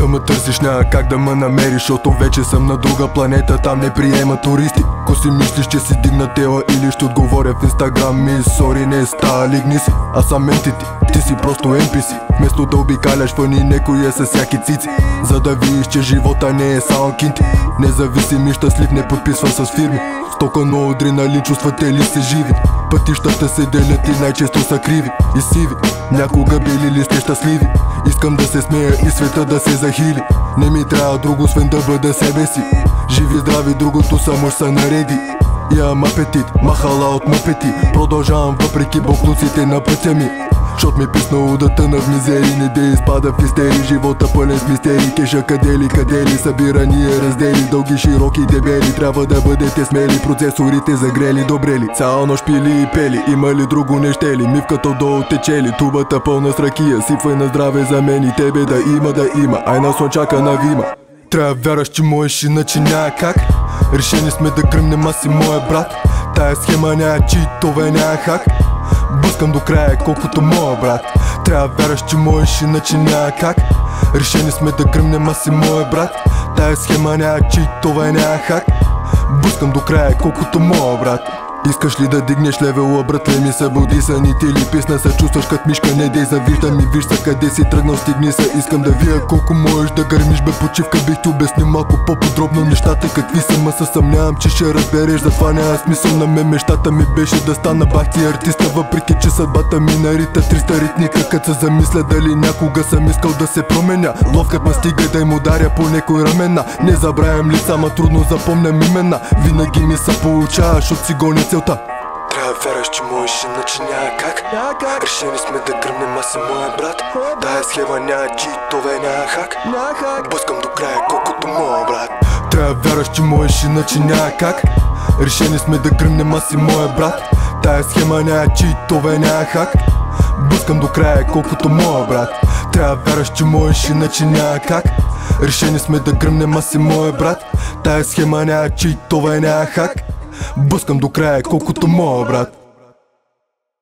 Да ме търсиш няма как да ме намериш, защото вече съм на друга планета, там не приема туристи. Ко си мислиш, че си дигна тела или ще отговоря в Инстаграм ми: сори, не става, лигни си. Аз съм entity, ти си просто NPC. Вместо да обикаляш фани некоя с всяки цици, за да видиш, че живота не е само кинти. Независим и щастлив не подписвам с фирми. Стокано адреналин, чувствате ли се живи? Пътищата се делят и най-често са криви и сиви. Някога били ли сте щастливи? Искам да се смея и света да се захили. Не ми трябва друго, освен да бъда себе си. Живи, здрави, другото само ще се нареди. Имам апетит, махала от мъпети. Продължавам въпреки буклуците на пътя ми. Шот ми писна удата на в мизери, не да изпада в истери. Живота пълен с мистери, кеша къде ли, събирания раздели. Дълги, широки, дебели, трябва да бъдете смели. Процесорите загрели, добрели, цяла нощ пили и пели. Има ли друго не ще ли, мивката долу течели. Тубата пълна с ракия, сипвай на здраве за мен и тебе да има. Ай на слънчака на Вима. Трябва вярваш, че можеш, иначе няма как. Решени сме да гръмнем, аз и моя брат. Тая схема няма читове, няма хак. Блъскам до края, колкото моя брат. Трябва вярваш, че можеш, иначе няма как. Решени сме да гръмнем, аз и моя брат. Тая схема няма читове, няма хак. Блъскам до края, колкото моя брат. Искаш ли да дигнеш левела, братле ми, събуди съните ли писна, се чувстваш кът мишка, не дей завижда ми, виж са къде си тръгнал, стигни се. Искам да вия колко можеш да гърмиш, бе почивка, бих ти обяснил малко по-подробно нещата какви са, ма се съмнявам, че ще разбереш, затова няма смисъл. На мен мечтата ми беше да стана бахти артиста, въпреки че съдбата ми нарита 300 ритника. Кът се замисля дали някога съм искал да се променя, ловкът ме стига да им ударя по некой рамена. Не забравям лица, ма трудно запомням имена, винаги ми се получава, защото си гоня целта. Трябва вярваш, че можеш, иначе няма как. Решени сме да гръмнем, аз и моя брат. Тая схема няма читове, няма хак. Блъскам до края, колкото моя брат. Трябва вярваш, че можеш, иначе няма как. Решени сме да гръмнем, аз и моя брат. Тая схема няма читове, няма хак. Блъскам до края, колкото моя брат. Трябва вярваш, че можеш, иначе няма как. Решени сме да гръмнем, аз и моя брат. Тая схема няма читове, няма хак. Блъскам до края, колкото моя брат.